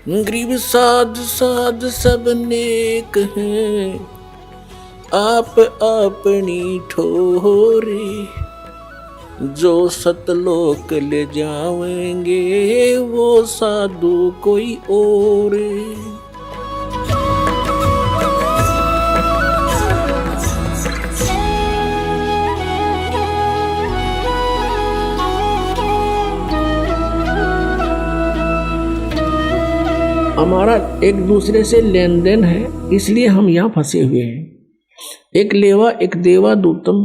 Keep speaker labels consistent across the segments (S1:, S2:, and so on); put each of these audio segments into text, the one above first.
S1: गरीब साध साध सब नेक हैं, आप अपनी ठोरे। जो सतलोक ले जाएंगे वो साधु कोई और। हमारा एक दूसरे से लेन देन है, इसलिए हम यहाँ फंसे हुए हैं। एक लेवा एक देवा दूतम,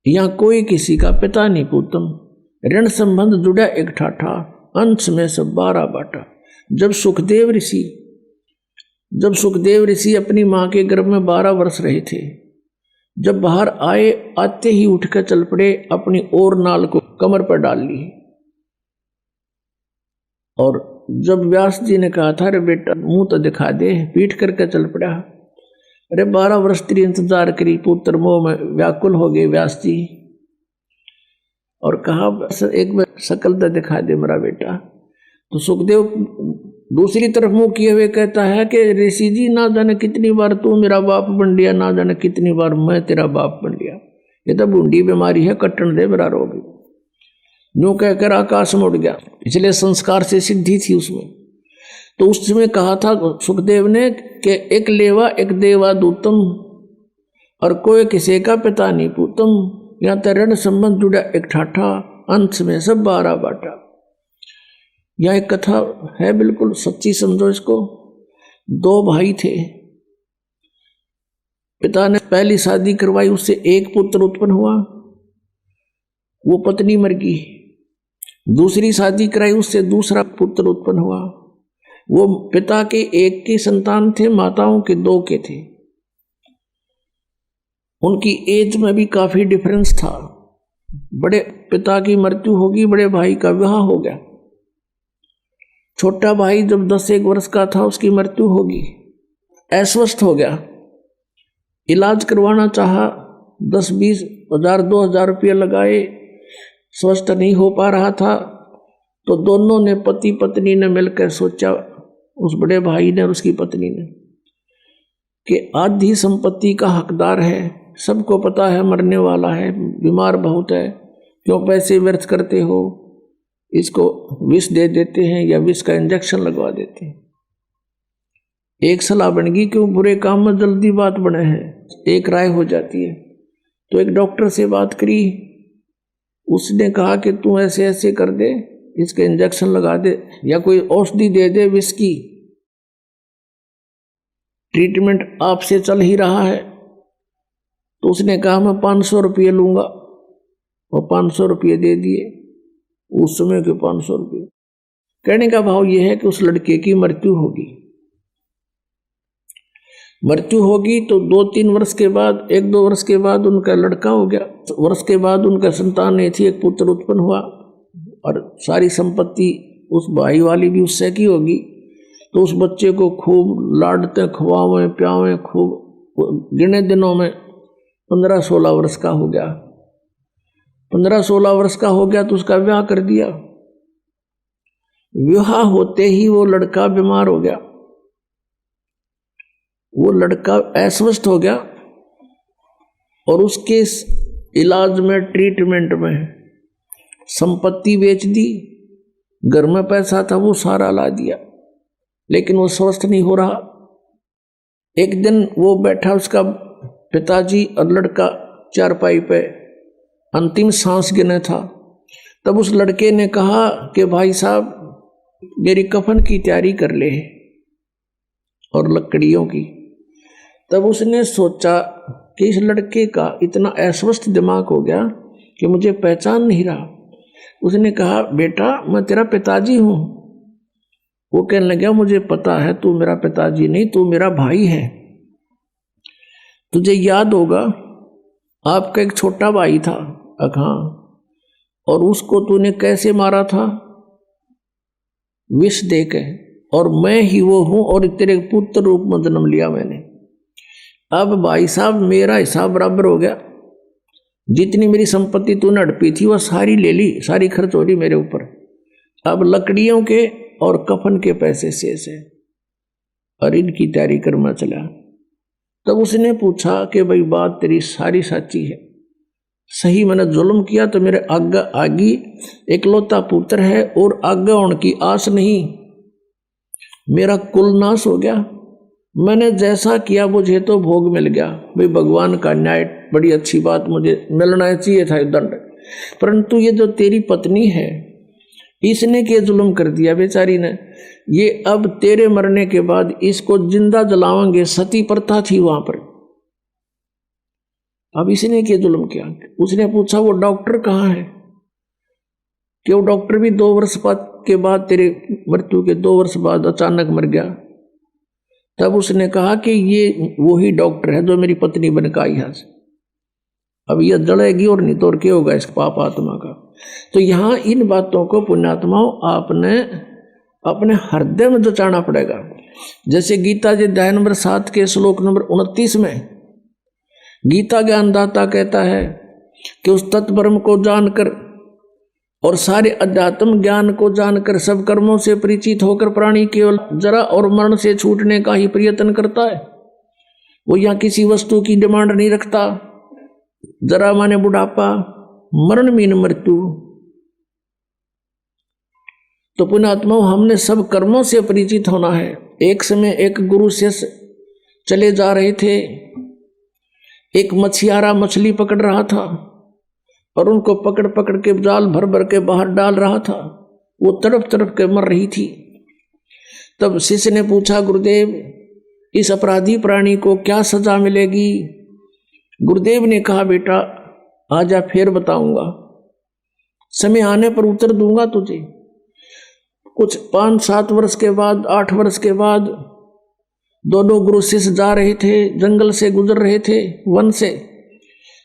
S1: यहाँ कोई किसी का पिता नहीं पूतम। ऋण संबंध जुड़ा एक ठाठा, अंश में सब 12 बाटा। जब सुखदेव ऋषि अपनी माँ के गर्भ में 12 वर्ष रहे थे, जब बाहर आए आते ही उठकर चल पड़े, अपनी और नाल को कमर पर डाल ली। और जब व्यास जी ने कहा था, अरे बेटा मुंह तो दिखा दे, पीट करके चल पड़ा। अरे 12 वर्ष तेरी इंतजार करी, पुत्र मोह में व्याकुल हो गए व्यास जी। और कहा एक बार शकल तो दिखा दे मेरा बेटा। तो सुखदेव दूसरी तरफ मुंह किए हुए कहता है कि ऋषि जी, ना जाने कितनी बार तू मेरा बाप बन लिया, ना जाने कितनी बार मैं तेरा बाप बन लिया। ये तो बूढ़ी बीमारी है, कट्टन दे मेरा रोग। यूं कहकर आकाश में उड़ गया। पिछले संस्कार से सिद्धि थी उसमें। तो उसमें कहा था सुखदेव ने कि एक लेवा एक देवा दूतम, और कोई किसी का पिता नहीं पूतम। यहाँ तो ऋण संबंध जुड़ा एक ठाठा, अंश में सब 12 बाटा। यह एक कथा है, बिल्कुल सच्ची समझो इसको। 2 भाई थे, पिता ने पहली शादी करवाई, उससे एक पुत्र उत्पन्न हुआ, वो पत्नी मर गई। दूसरी शादी कराई, उससे दूसरा पुत्र उत्पन्न हुआ। वो पिता के एक की संतान थे, माताओं के 2 के थे। उनकी एज में भी काफी डिफरेंस था। बड़े पिता की मृत्यु होगी, बड़े भाई का विवाह हो गया। छोटा भाई जब 10-1 वर्ष का था उसकी मृत्यु होगी, अस्वस्थ हो गया। इलाज करवाना चाहा, 10-20 हजार 2,000 रुपये लगाए, स्वस्थ नहीं हो पा रहा था। तो दोनों ने, पति पत्नी ने मिलकर सोचा, उस बड़े भाई ने और उसकी पत्नी ने, कि आधी संपत्ति का हकदार है, सबको पता है मरने वाला है, बीमार बहुत है, क्यों पैसे व्यर्थ करते हो, इसको विष दे देते हैं या विष का इंजेक्शन लगवा देते हैं। एक सलाह बन गई, क्यों बुरे काम में जल्दी बात बने हैं, एक राय हो जाती है। तो एक डॉक्टर से बात करी, उसने कहा कि तू ऐसे ऐसे कर दे, इसके इंजेक्शन लगा दे या कोई औषधि दे दे विष की, ट्रीटमेंट आपसे चल ही रहा है। तो उसने कहा मैं 500 रुपये लूंगा, और 500 रुपये दे दिए। उस समय के 500 रुपये। कहने का भाव यह है कि उस लड़के की मृत्यु होगी। मृत्यु होगी तो 2-3 वर्ष के बाद, 1-2 वर्ष के बाद उनका लड़का हो गया। वर्ष के बाद उनका संतान नहीं थी, एक पुत्र उत्पन्न हुआ, और सारी संपत्ति उस भाई वाली भी उससे की होगी। तो उस बच्चे को खूब लाडते, खवावें प्यावें, खूब गिने दिनों में 15-16 वर्ष का हो गया। 15-16 वर्ष का हो गया तो उसका विवाह कर दिया। विवाह होते ही वो लड़का बीमार हो गया, वो लड़का अस्वस्थ हो गया। और उसके इलाज में, ट्रीटमेंट में संपत्ति बेच दी, घर में पैसा था वो सारा ला दिया, लेकिन वो स्वस्थ नहीं हो रहा। एक दिन वो बैठा, उसका पिताजी और लड़का चारपाई पे अंतिम सांस गिने था। तब उस लड़के ने कहा कि भाई साहब मेरी कफन की तैयारी कर ले, और लकड़ियों की। तब उसने सोचा कि इस लड़के का इतना अस्वस्थ दिमाग हो गया कि मुझे पहचान नहीं रहा। उसने कहा बेटा मैं तेरा पिताजी हूं। वो कहने लगा मुझे पता है तू मेरा पिताजी नहीं, तू मेरा भाई है। तुझे याद होगा आपका एक छोटा भाई था अखां, और उसको तूने कैसे मारा था, विष देके, और मैं ही वो हूं, और तेरे पुत्र रूप में जन्म लिया मैंने। अब भाई साहब मेरा हिसाब बराबर हो गया, जितनी मेरी संपत्ति तूने हड़पी थी वो सारी ले ली, सारी खर्च हो रही मेरे ऊपर। अब लकड़ियों के और कफन के पैसे शेष है और इनकी तैयारी करना चला। तब उसने पूछा कि भाई बात तेरी सारी सच्ची है, सही मैंने जुल्म किया तो मेरे आगे आगी इकलौता पुत्र है और आगे होने की आस नहीं, मेरा कुल नाश हो गया, मैंने जैसा किया मुझे तो भोग मिल गया। भाई भगवान का न्याय, बड़ी अच्छी बात, मुझे मिलना चाहिए था दंड, परंतु ये जो तेरी पत्नी है इसने क्या जुल्म कर दिया बेचारी ने, ये अब तेरे मरने के बाद इसको जिंदा जलावेंगे, सती प्रथा थी वहां पर, अब इसने क्या जुल्म किया। उसने पूछा वो डॉक्टर कहाँ है, कि वो डॉक्टर भी 2 वर्ष के बाद, तेरे मृत्यु के 2 वर्ष बाद अचानक मर गया। तब उसने कहा कि ये वही डॉक्टर है जो मेरी पत्नी बन के आई है, अब यह जड़ेगी और नहीं तो और क्या होगा इस पाप आत्मा का। तो यहाँ इन बातों को पुण्यात्माओं आपने अपने हृदय में जचाना पड़ेगा। जैसे गीता जी अध्याय नंबर 7 के श्लोक नंबर 29 में गीता ज्ञानदाता कहता है कि उस तत्ब्रह्म को जानकर और सारे अध्यात्म ज्ञान को जानकर सब कर्मों से परिचित होकर प्राणी केवल जरा और मरण से छूटने का ही प्रयत्न करता है। वो यहाँ किसी वस्तु की डिमांड नहीं रखता। जरा माने बुढ़ापा, मरण मीन मृत्यु। तो पुण्यात्मा हमने सब कर्मों से परिचित होना है। एक समय एक गुरु शिष्य चले जा रहे थे, एक मछियारा मछली पकड़ रहा था और उनको पकड़ पकड़ के जाल भर भर के बाहर डाल रहा था, वो तड़प तड़प के मर रही थी। तब शिष्य ने पूछा, गुरुदेव इस अपराधी प्राणी को क्या सजा मिलेगी। गुरुदेव ने कहा, बेटा आजा फिर बताऊंगा, समय आने पर उत्तर दूंगा तुझे। कुछ 5-7 वर्ष के बाद, 8 वर्ष के बाद दोनों गुरु शिष्य जा रहे थे, जंगल से गुजर रहे थे, वन से।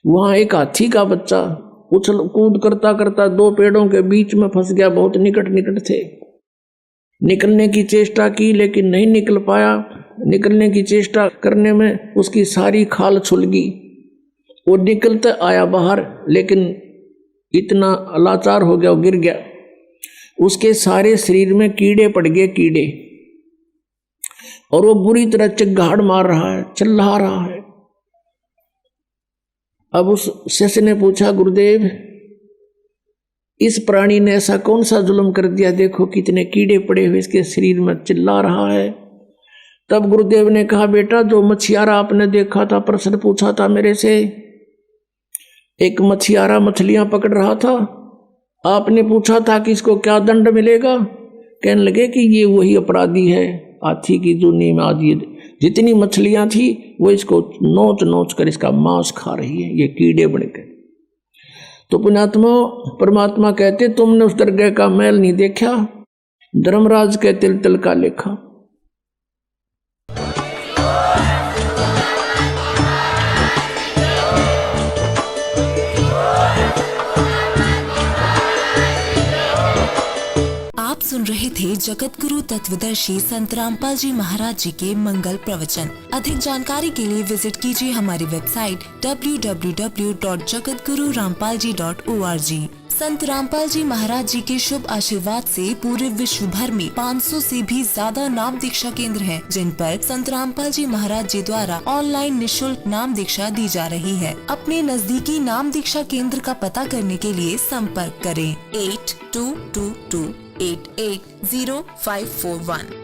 S1: वहां एक हाथी का बच्चा उछल कूद करता करता 2 पेड़ों के बीच में फंस गया। बहुत निकट निकट थे, निकलने की चेष्टा की लेकिन नहीं निकल पाया। निकलने की चेष्टा करने में उसकी सारी खाल छुल गई। वो निकलता आया बाहर, लेकिन इतना लाचार हो गया, वो गिर गया। उसके सारे शरीर में कीड़े पड़ गए, कीड़े, और वो बुरी तरह चिल्लाहट मार रहा है, चिल्ला रहा है। अब उस शिष्य ने पूछा, गुरुदेव इस प्राणी ने ऐसा कौन सा जुल्म कर दिया, देखो कितने कीड़े पड़े हुए इसके शरीर में, चिल्ला रहा है। तब गुरुदेव ने कहा, बेटा जो मछियारा आपने देखा था, प्रश्न पूछा था मेरे से, एक मछियारा मछलियां पकड़ रहा था, आपने पूछा था कि इसको क्या दंड मिलेगा। कहने लगे कि ये वही अपराधी है, हाथी की जूनी में आदि जितनी मछलियां थी वो इसको नोच नोच कर इसका मांस खा रही है, ये कीड़े बन गए। तो पुण्यात्मा परमात्मा कहते, तुमने उस दरगाह का मैल नहीं देखा, धर्मराज के तिल तिल का लेखा।
S2: सुन रहे थे जगत गुरु तत्वदर्शी संत रामपाल जी महाराज जी के मंगल प्रवचन। अधिक जानकारी के लिए विजिट कीजिए हमारी वेबसाइट www.jagatgururampalji.org। संत रामपाल जी महाराज जी के शुभ आशीर्वाद से पूरे विश्व भर में 500 से भी ज्यादा नाम दीक्षा केंद्र हैं, जिन पर संत रामपाल जी महाराज जी द्वारा ऑनलाइन निशुल्क नाम दीक्षा दी जा रही है। अपने नजदीकी नाम दीक्षा केंद्र का पता करने के लिए संपर्क करें 8222 880541।